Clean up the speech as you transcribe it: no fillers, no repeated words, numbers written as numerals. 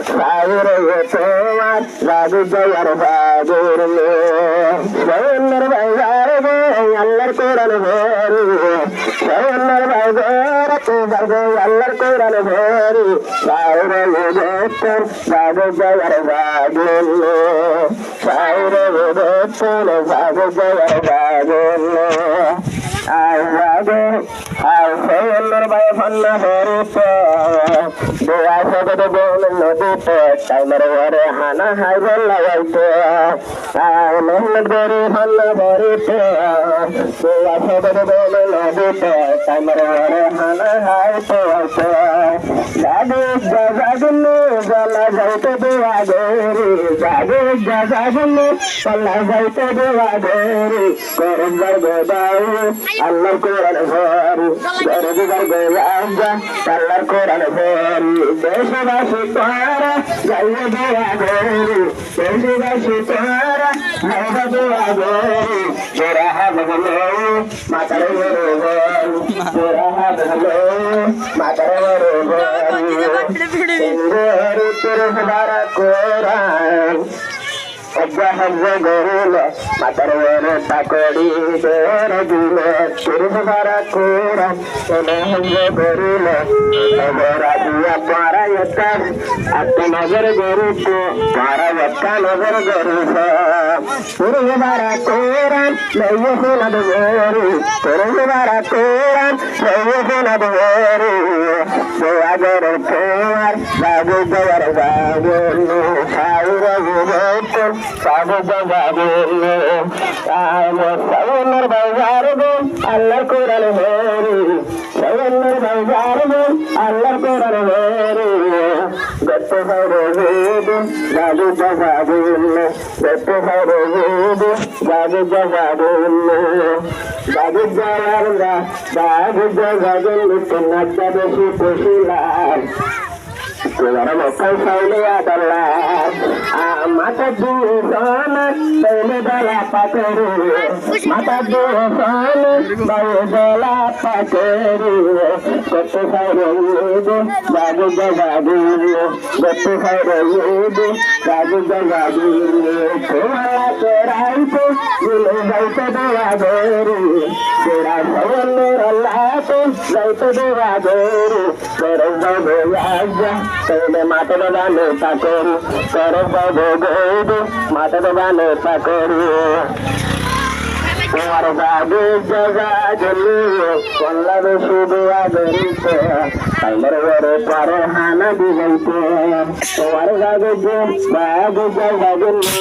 সাগরে তোমার বাবু জয়ার বাবুর সৈন্যর বাজার গো আল্লাহর কোরআন ভরি সৈন্যর বাজার তোমার গো আল্লাহর কোরআন ভরি সাগরে দেখতেন বাবু জয়ার বাবুর সাগরে দেখতেন বাবু জয়ার বাবুর সৈন্যর বাই ফন্না ভরিতে দোয়া সগত বল নদীতে টাইমের ঘরে হানা হাই বল লাগাইতে মেহনত করি ফন্না ভরিতে দোয়া সগত বল নদীতে টাইমের ঘরে হানা হাই পোয়াইতে জাদু জাগুনে গলা যাইতে দোয়া গরি জাদু জাগুনে গলা যাইতে দোয়া গরি করম বরগদাই আল্লাহর কোরআন ভরি গরবিবার গোয়াজা আল্লাহর কোরআন ভরি দেশবাসী তারা যাইয়ে দোয়া গরি দেশবাসী তারা যাইয়ে দোয়া গরি জোরা হাত হলো মাতার বড় গরি জোরা হাত হলো মাতার বড় গরি গরি তোর বারা কোরআন হজ্জা গরুল মাতার বড় পাকড়ি দোর দিল তিরুভারা কোরআন হজ্জা গরুল রাজিয়া পারা একটা নজর গরুক পারা একটা নজর গরুক তিরুভারা কোরআন লইয়ে শোনাদ গরু তিরুভারা কোরআন লইয়ে শোনাদ গরু দোয়া গরুর তোমার বাবু দয়ার বাবু সাউরা গুরুত্ব বাবু বাবু সৈন্যর বাজার গো আল্লাহর কোরআন ভরি সৈন্যর বাজার গো আল্লাহর কোরআন ভরি গত হরে গো বাবু বাবু গত হরে গো বাবু বাবু বাবু জালালা বাবু জাগাগল তোনাটা বেশি পশিলাম তোমার মক্কায় সাইলে আদাল্লা মাথা দিয়ে সোনা পহলে বেলা পাকড়ি মাথা দিয়ে সোনা বাইরে বেলা পাকড়ি কত সাইরে ইদে বাবু বাবু কত সাইরে ইদে বাবু বাবু তোমার রাইতে গুলো যাইতে দেওয়া গরু তোরা সৈন্যর আল্লাহতে যাইতে দেওয়া গরু তোর বাবু আজা তোলে মাথা বানে পাকড়ি তোর বাবু গরু মাথা বানে পাকড়ি তোমার বাবু জাগা গেলি কল্লা বেশি দোয়া গরিতে টাইমের ঘরে পারে হানা দিবাইতে তোমার বাবু জাগা গেলি